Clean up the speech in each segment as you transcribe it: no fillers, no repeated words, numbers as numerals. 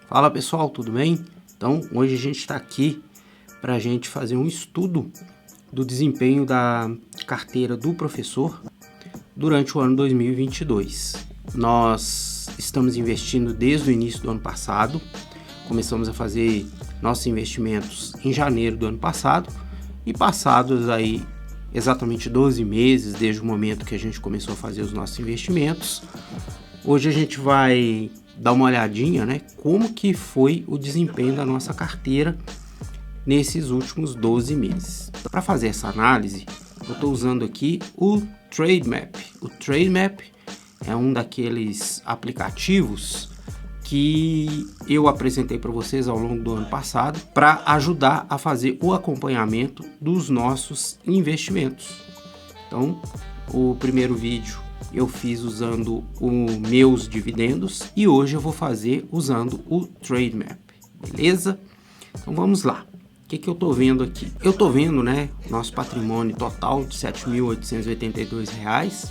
Fala pessoal, tudo bem? Então hoje a gente está aqui para a gente fazer um estudo do desempenho da carteira do professor durante o ano 2022. Nós estamos investindo desde o início do ano passado, começamos a fazer nossos investimentos em janeiro do ano passado e passados aí exatamente 12 meses desde o momento que a gente começou a fazer os nossos investimentos, hoje a gente vai dar uma olhadinha, né, como que foi o desempenho da nossa carteira nesses últimos 12 meses. Para fazer essa análise, eu estou usando aqui o Trademap. O Trademap é um daqueles aplicativos que eu apresentei para vocês ao longo do ano passado para ajudar a fazer o acompanhamento dos nossos investimentos. Então, o primeiro vídeo eu fiz usando os meus dividendos e hoje eu vou fazer usando o Trademap, beleza? Então vamos lá. O que eu estou vendo aqui? Eu estou vendo, né, nosso patrimônio total de R$ 7.882.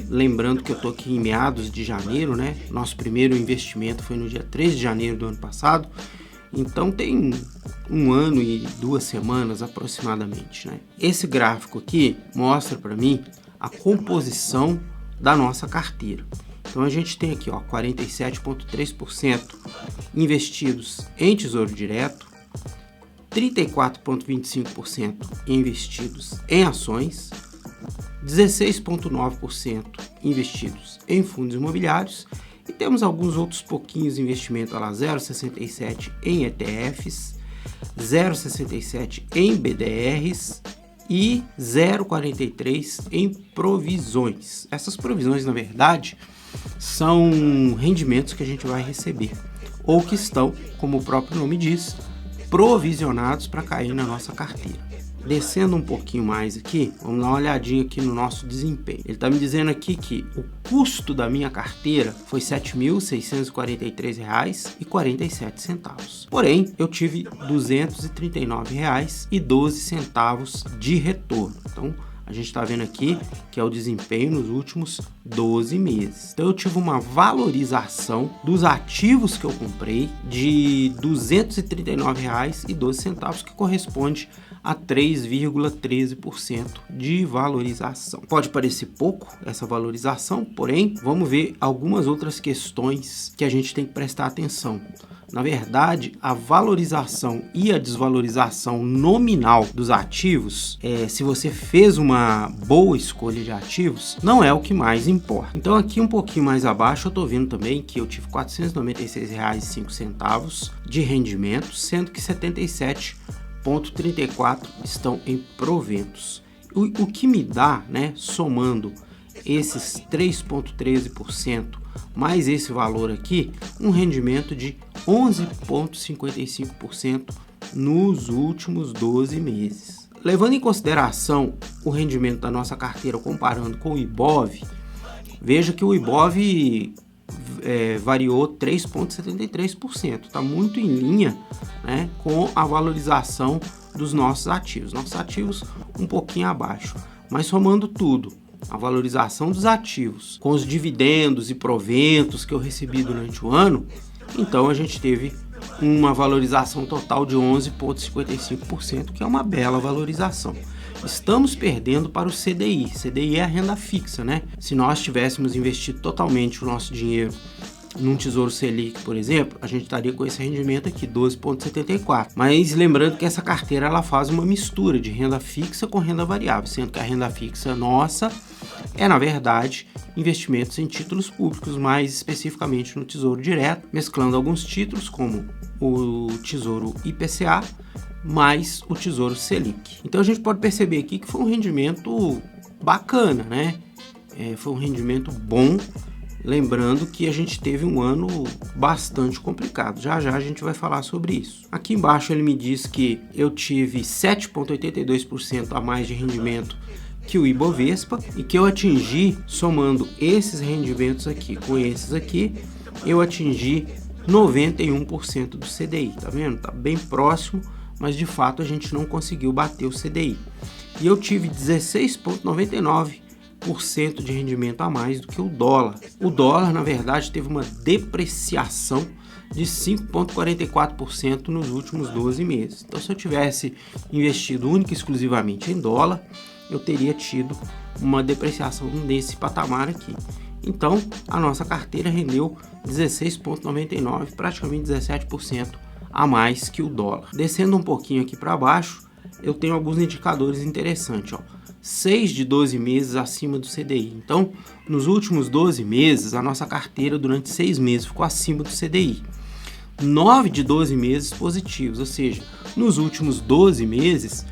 Lembrando que eu estou aqui em meados de janeiro, né? Nosso primeiro investimento foi no dia 3 de janeiro do ano passado. Então tem um ano e 2 semanas aproximadamente, né? Esse gráfico aqui mostra para mim a composição da nossa carteira. Então a gente tem aqui, ó, 47,3% investidos em tesouro direto, 34,25% investidos em ações, 16,9% investidos em fundos imobiliários e temos alguns outros pouquinhos investimentos, lá 0,67% em ETFs, 0,67% em BDRs e 0,43% em provisões. Essas provisões, na verdade, são rendimentos que a gente vai receber ou que estão, como o próprio nome diz, provisionados para cair na nossa carteira. Descendo um pouquinho mais aqui, vamos dar uma olhadinha aqui no nosso desempenho. Ele está me dizendo aqui que o custo da minha carteira foi R$ 7.643,47. Porém, eu tive R$ 239,12 de retorno. Então, a gente está vendo aqui que é o desempenho nos últimos 12 meses. Então eu tive uma valorização dos ativos que eu comprei de R$ 239,12, que corresponde a 3,13% de valorização. Pode parecer pouco essa valorização, porém, vamos ver algumas outras questões que a gente tem que prestar atenção. Na verdade, a valorização e a desvalorização nominal dos ativos, se você fez uma boa escolha de ativos, não é o que mais importa. Então aqui um pouquinho mais abaixo eu estou vendo também que eu tive R$ 496,05 de rendimento, sendo que 77,34 estão em proventos. O que me dá, né, somando esses 3,13% mais esse valor aqui, um rendimento de 11,55% nos últimos 12 meses. Levando em consideração o rendimento da nossa carteira comparando com o IBOV, veja que o IBOV variou 3,73%. Está muito em linha, né, com a valorização dos nossos ativos. Nossos ativos um pouquinho abaixo, mas somando tudo, a valorização dos ativos com os dividendos e proventos que eu recebi durante o ano, então a gente teve uma valorização total de 11,55%, que é uma bela valorização. Estamos perdendo para o CDI. CDI é a renda fixa, né? Se nós tivéssemos investido totalmente o nosso dinheiro num Tesouro Selic, por exemplo, a gente estaria com esse rendimento aqui, 12,74. Mas lembrando que essa carteira ela faz uma mistura de renda fixa com renda variável, sendo que a renda fixa nossa é, na verdade, investimentos em títulos públicos, mais especificamente no Tesouro Direto, mesclando alguns títulos como o Tesouro IPCA mais o Tesouro Selic. Então a gente pode perceber aqui que foi um rendimento bacana, né? Foi um rendimento bom. Lembrando que a gente teve um ano bastante complicado. Já já a gente vai falar sobre isso. Aqui embaixo ele me diz que eu tive 7,82% a mais de rendimento que o Ibovespa e que eu atingi, somando esses rendimentos aqui com esses aqui, eu atingi 91% do CDI. Tá vendo? Tá bem próximo, mas de fato a gente não conseguiu bater o CDI. E eu tive 16,99% de rendimento a mais do que o dólar. O dólar, na verdade, teve uma depreciação de 5,44% nos últimos 12 meses. Então, se eu tivesse investido única e exclusivamente em dólar, eu teria tido uma depreciação nesse patamar aqui. Então, a nossa carteira rendeu 16,99%, praticamente 17% a mais que o dólar. Descendo um pouquinho aqui para baixo, eu tenho alguns indicadores interessantes, ó. 6 de 12 meses acima do CDI. Então, nos últimos 12 meses, a nossa carteira durante 6 meses ficou acima do CDI. 9 de 12 meses positivos, ou seja, nos últimos 12 meses,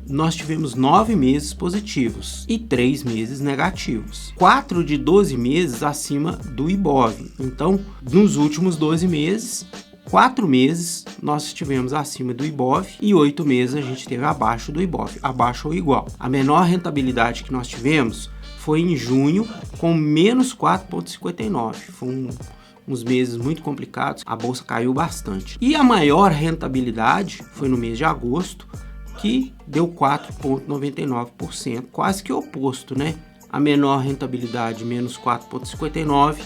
nós tivemos 9 meses positivos e 3 meses negativos. 4 de 12 meses acima do IBOV. Então, nos últimos 12 meses, 4 meses nós estivemos acima do IBOV e 8 meses a gente esteve abaixo do IBOV, abaixo ou igual. A menor rentabilidade que nós tivemos foi em junho, com menos 4,59. Foi uns meses muito complicados, a bolsa caiu bastante. E a maior rentabilidade foi no mês de agosto, que deu 4,99%, quase que oposto, né? A menor rentabilidade, menos 4,59%,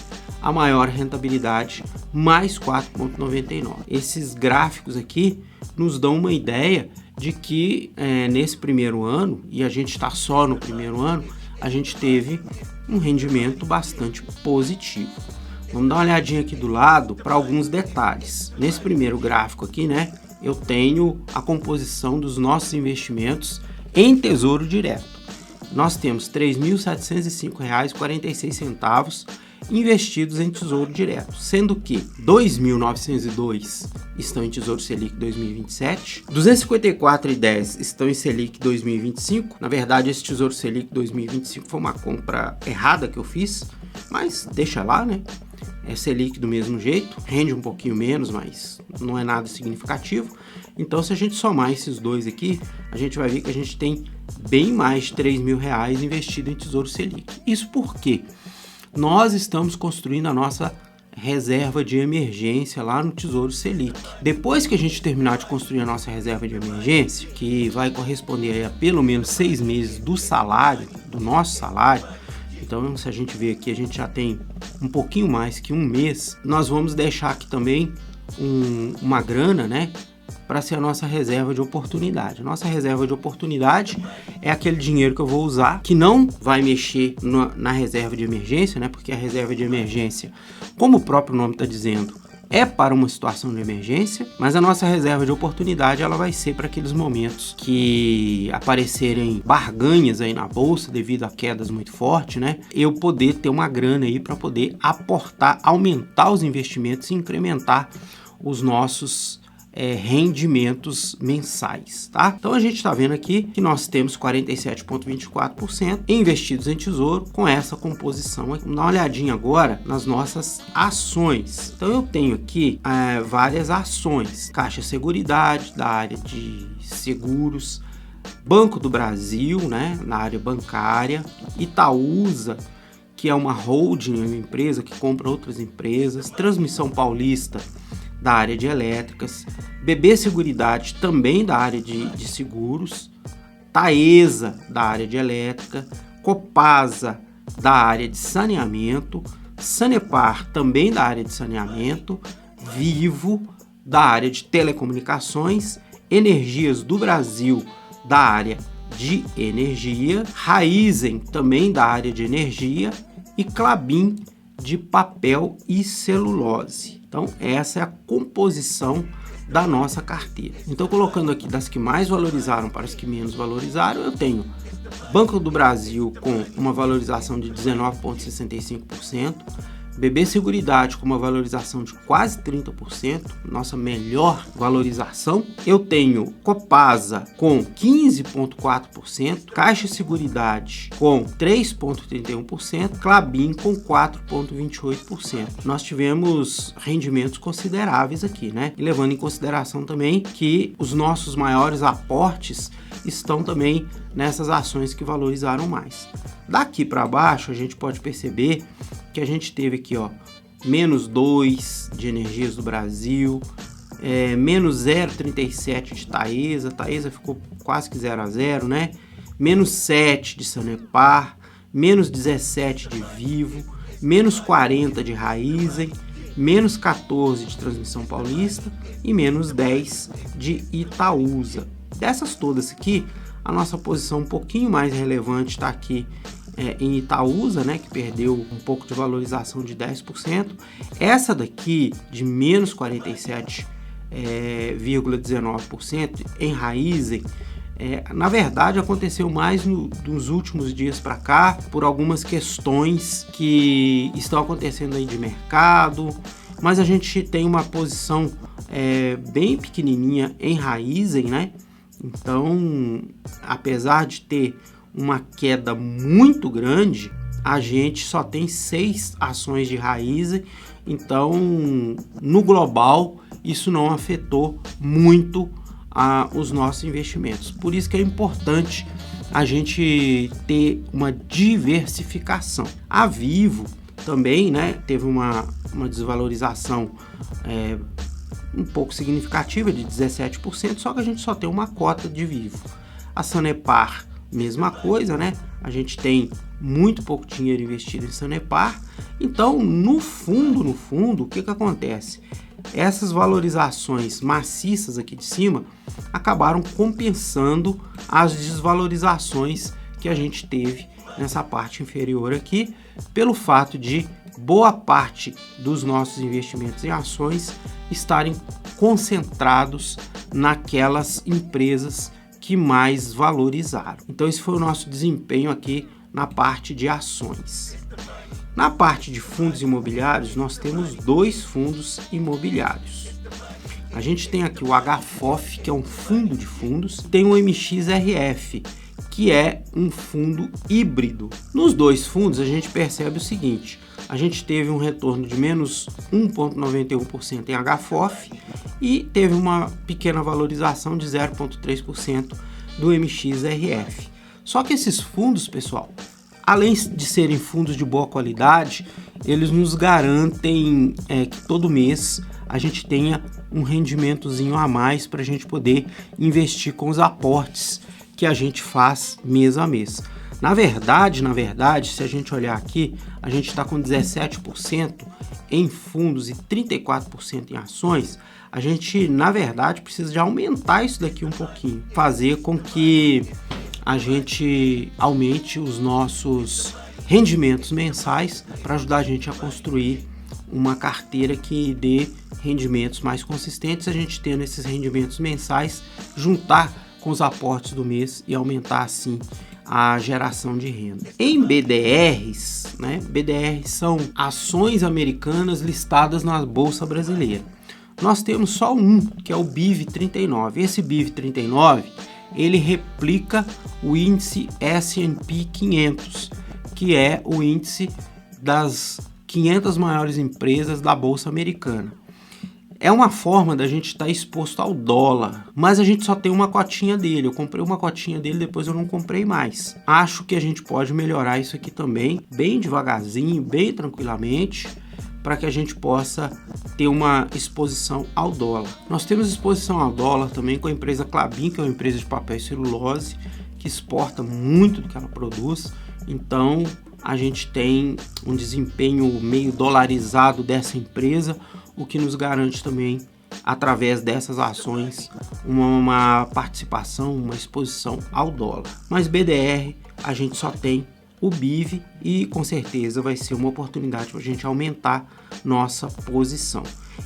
a maior rentabilidade, mais 4,99%. Esses gráficos aqui nos dão uma ideia de que nesse primeiro ano, e a gente está só no primeiro ano, a gente teve um rendimento bastante positivo. Vamos dar uma olhadinha aqui do lado para alguns detalhes. Nesse primeiro gráfico aqui, né, eu tenho a composição dos nossos investimentos em Tesouro Direto. Nós temos R$ 3.705,46 investidos em Tesouro Direto, sendo que 2.902 estão em Tesouro Selic 2027, 254,10 estão em Selic 2025. Na verdade, esse Tesouro Selic 2025 foi uma compra errada que eu fiz, mas deixa lá, né? É Selic do mesmo jeito, rende um pouquinho menos, mas não é nada significativo. Então, se a gente somar esses dois aqui, a gente vai ver que a gente tem bem mais de R$ 3.000 investido em Tesouro Selic. Isso porque nós estamos construindo a nossa reserva de emergência lá no Tesouro Selic. Depois que a gente terminar de construir a nossa reserva de emergência, que vai corresponder a pelo menos 6 meses do salário, do nosso salário, então se a gente ver aqui, a gente já tem um pouquinho mais que um mês, nós vamos deixar aqui também uma grana, né, para ser a nossa reserva de oportunidade. Nossa reserva de oportunidade é aquele dinheiro que eu vou usar, que não vai mexer na reserva de emergência, né? Porque a reserva de emergência, como o próprio nome está dizendo, é para uma situação de emergência, mas a nossa reserva de oportunidade ela vai ser para aqueles momentos que aparecerem barganhas aí na bolsa devido a quedas muito fortes, né? Eu poder ter uma grana aí para poder aportar, aumentar os investimentos e incrementar os nossos rendimentos mensais, tá? Então a gente está vendo aqui que nós temos 47,24% investidos em tesouro com essa composição aqui. Vamos dar uma olhadinha agora nas nossas ações. Então eu tenho aqui várias ações: Caixa Seguridade, da área de seguros, Banco do Brasil, né, na área bancária, Itaúsa, que é uma holding, uma empresa que compra outras empresas, Transmissão Paulista, da área de elétricas, BB Seguridade, também da área de seguros, Taesa, da área de elétrica, Copasa, da área de saneamento, Sanepar, também da área de saneamento, Vivo, da área de telecomunicações, Energias do Brasil, da área de energia, Raizen, também da área de energia, e Klabin, de papel e celulose. Então, essa é a composição da nossa carteira. Então, colocando aqui das que mais valorizaram para as que menos valorizaram, eu tenho Banco do Brasil com uma valorização de 19,65%, BB Seguridade com uma valorização de quase 30%, nossa melhor valorização. Eu tenho Copasa com 15,4%, Caixa Seguridade com 3,31%, Klabin com 4,28%. Nós tivemos rendimentos consideráveis aqui, né? E levando em consideração também que os nossos maiores aportes estão também nessas ações que valorizaram mais. Daqui para baixo a gente pode perceber que a gente teve aqui, ó, menos 2 de Energias do Brasil, menos 0,37 de Taesa ficou quase que 0 a 0, né? Menos 7 de Sanepar, menos 17 de Vivo, menos 40 de Raizen, menos 14 de Transmissão Paulista e menos 10 de Itaúsa. Dessas todas aqui, a nossa posição um pouquinho mais relevante está aqui em Itaúsa, né, que perdeu um pouco de valorização de 10%. Essa daqui, de menos 47,19% em Raízen, na verdade aconteceu mais nos últimos dias para cá, por algumas questões que estão acontecendo aí de mercado, mas a gente tem uma posição bem pequenininha em Raízen, né? Então, apesar de ter uma queda muito grande, a gente só tem 6 ações de Raízen, então no global isso não afetou muito os nossos investimentos. Por isso que é importante a gente ter uma diversificação. A Vivo também, né, teve uma desvalorização um pouco significativa de 17%, só que a gente só tem uma cota de Vivo. A Sanepar, mesma coisa, né? A gente tem muito pouco dinheiro investido em Sanepar. Então, no fundo, o que acontece? Essas valorizações maciças aqui de cima acabaram compensando as desvalorizações que a gente teve nessa parte inferior aqui, pelo fato de boa parte dos nossos investimentos em ações estarem concentrados naquelas empresas que mais valorizaram. Então esse foi o nosso desempenho aqui na parte de ações. Na parte de fundos imobiliários, nós temos 2 fundos imobiliários. A gente tem aqui o HFOF, que é um fundo de fundos, tem o MXRF, que é um fundo híbrido. Nos 2 fundos a gente percebe o seguinte: a gente teve um retorno de menos 1,91% em HFOF e teve uma pequena valorização de 0,3% do MXRF. Só que esses fundos, pessoal, além de serem fundos de boa qualidade, eles nos garantem que todo mês a gente tenha um rendimentozinho a mais para a gente poder investir com os aportes que a gente faz mês a mês. Na verdade, se a gente olhar aqui, a gente está com 17% em fundos e 34% em ações. A gente, na verdade, precisa de aumentar isso daqui um pouquinho, fazer com que a gente aumente os nossos rendimentos mensais para ajudar a gente a construir uma carteira que dê rendimentos mais consistentes. A gente tendo esses rendimentos mensais, juntar com os aportes do mês e aumentar assim a geração de renda. Em BDRs, né? BDRs são ações americanas listadas na Bolsa Brasileira. Nós temos só um, que é o BIV39. Esse BIV39, ele replica o índice S&P 500, que é o índice das 500 maiores empresas da Bolsa Americana. É uma forma da gente estar exposto ao dólar, mas a gente só tem uma cotinha dele. Eu comprei uma cotinha dele, depois eu não comprei mais. Acho que a gente pode melhorar isso aqui também, bem devagarzinho, bem tranquilamente, para que a gente possa ter uma exposição ao dólar. Nós temos exposição ao dólar também com a empresa Klabin, que é uma empresa de papel e celulose, que exporta muito do que ela produz. Então, a gente tem um desempenho meio dolarizado dessa empresa, o que nos garante também, através dessas ações, uma participação, uma exposição ao dólar. Mas BDR, a gente só tem o BIV e com certeza vai ser uma oportunidade para a gente aumentar nossa posição.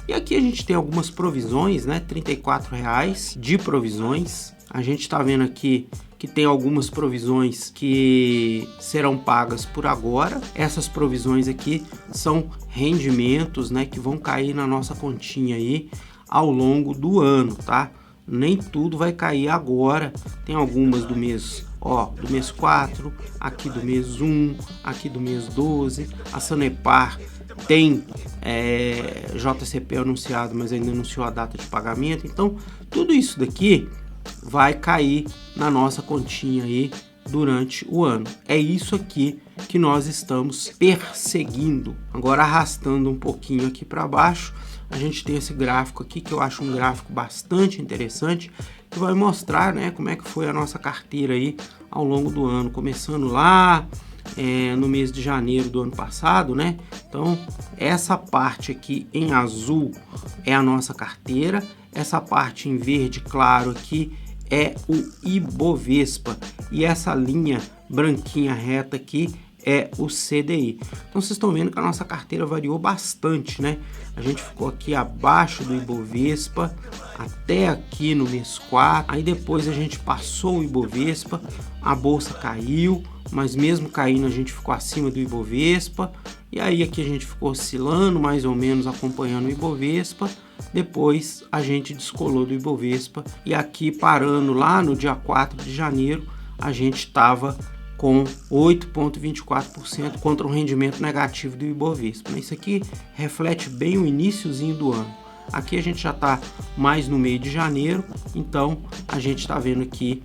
E aqui a gente tem algumas provisões, né? R$ 34,00 de provisões. A gente está vendo aqui que tem algumas provisões que serão pagas por agora. Essas provisões aqui são rendimentos, né, que vão cair na nossa continha aí ao longo do ano, tá? Nem tudo vai cair agora. Tem algumas do mês, do mês 4, aqui do mês 1, aqui do mês 12. A Sanepar tem JCP anunciado, mas ainda não anunciou a data de pagamento. Então, tudo isso daqui vai cair na nossa continha aí durante o ano. É isso aqui que nós estamos perseguindo. Agora, arrastando um pouquinho aqui para baixo, a gente tem esse gráfico aqui, que eu acho um gráfico bastante interessante, que vai mostrar, né, como é que foi a nossa carteira aí ao longo do ano, começando lá no mês de janeiro do ano passado, né? Então, essa parte aqui em azul é a nossa carteira, essa parte em verde claro aqui é o Ibovespa e essa linha branquinha reta aqui é o CDI. Então vocês estão vendo que a nossa carteira variou bastante, né? A gente ficou aqui abaixo do Ibovespa até aqui no mês 4, aí depois a gente passou o Ibovespa, a bolsa caiu, mas mesmo caindo a gente ficou acima do Ibovespa, e aí aqui a gente ficou oscilando mais ou menos acompanhando o Ibovespa, depois a gente descolou do Ibovespa e aqui parando lá no dia 4 de janeiro a gente estava com 8,24% contra um rendimento negativo do Ibovespa. Isso aqui reflete bem o iniciozinho do ano. Aqui a gente já está mais no meio de janeiro, então a gente está vendo aqui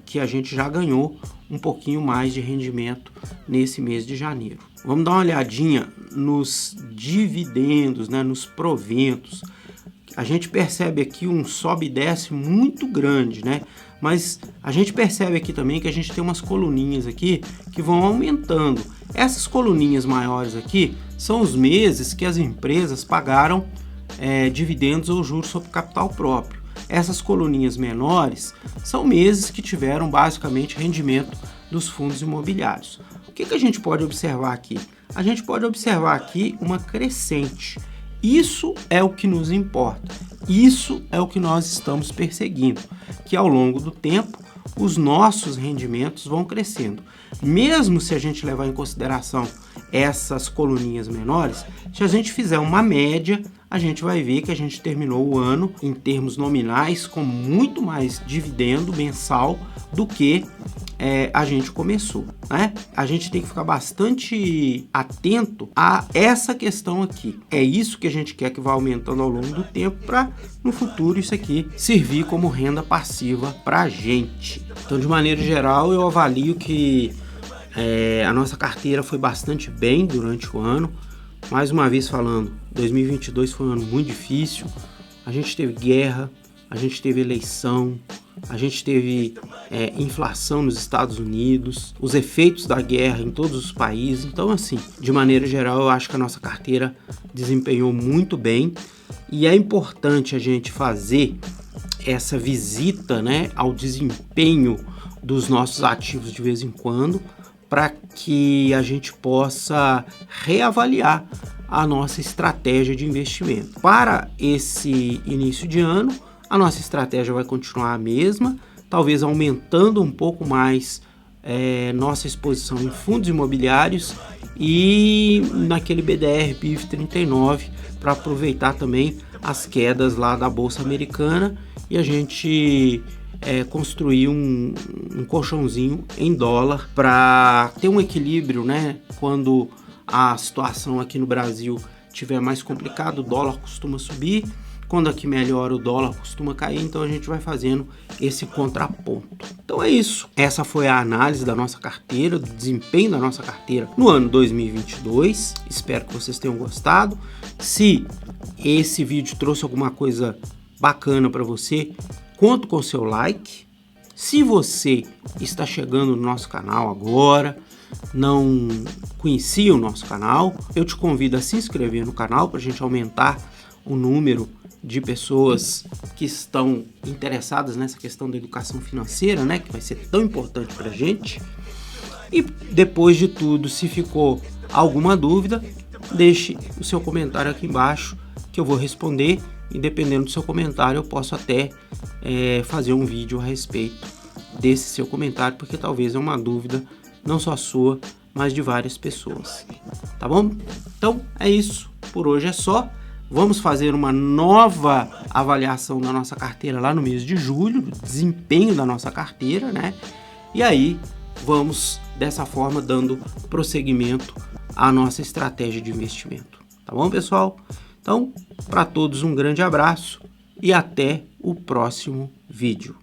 que a gente já ganhou um pouquinho mais de rendimento nesse mês de janeiro. Vamos dar uma olhadinha nos dividendos, né, nos proventos. A gente percebe aqui um sobe e desce muito grande, né? Mas a gente percebe aqui também que a gente tem umas coluninhas aqui que vão aumentando. Essas coluninhas maiores aqui são os meses que as empresas pagaram dividendos ou juros sobre capital próprio. Essas coluninhas menores são meses que tiveram basicamente rendimento dos fundos imobiliários. O que a gente pode observar aqui? A gente pode observar aqui uma crescente. Isso é o que nos importa, isso é o que nós estamos perseguindo, que ao longo do tempo os nossos rendimentos vão crescendo. Mesmo se a gente levar em consideração essas coluninhas menores, se a gente fizer uma média, a gente vai ver que a gente terminou o ano em termos nominais com muito mais dividendo mensal do que a gente começou, né? A gente tem que ficar bastante atento a essa questão aqui. É isso que a gente quer que vá aumentando ao longo do tempo para no futuro isso aqui servir como renda passiva para a gente. Então, de maneira geral, eu avalio que a nossa carteira foi bastante bem durante o ano. Mais uma vez falando, 2022 foi um ano muito difícil. A gente teve guerra, a gente teve eleição, a gente teve inflação nos Estados Unidos, os efeitos da guerra em todos os países. Então, assim, de maneira geral, eu acho que a nossa carteira desempenhou muito bem e é importante a gente fazer essa visita, né, ao desempenho dos nossos ativos de vez em quando, para que a gente possa reavaliar a nossa estratégia de investimento. Para esse início de ano, a nossa estratégia vai continuar a mesma, talvez aumentando um pouco mais nossa exposição em fundos imobiliários e naquele BDR-PIV39 para aproveitar também as quedas lá da Bolsa Americana e a gente construir um colchãozinho em dólar para ter um equilíbrio, né? Quando a situação aqui no Brasil tiver mais complicado, o dólar costuma subir. Quando aqui melhora, o dólar costuma cair, então a gente vai fazendo esse contraponto. Então é isso. Essa foi a análise da nossa carteira, do desempenho da nossa carteira no ano 2022. Espero que vocês tenham gostado. Se esse vídeo trouxe alguma coisa bacana para você, conto com o seu like. Se você está chegando no nosso canal agora, não conhecia o nosso canal, eu te convido a se inscrever no canal para a gente aumentar o número de pessoas que estão interessadas nessa questão da educação financeira, né, que vai ser tão importante para a gente. E depois de tudo, se ficou alguma dúvida, deixe o seu comentário aqui embaixo que eu vou responder. E dependendo do seu comentário, eu posso até fazer um vídeo a respeito desse seu comentário, porque talvez é uma dúvida não só sua, mas de várias pessoas. Tá bom? Então é isso. Por hoje é só. Vamos fazer uma nova avaliação da nossa carteira lá no mês de julho, do desempenho da nossa carteira, né? E aí vamos dessa forma dando prosseguimento à nossa estratégia de investimento. Tá bom, pessoal? Então, para todos um grande abraço e até o próximo vídeo.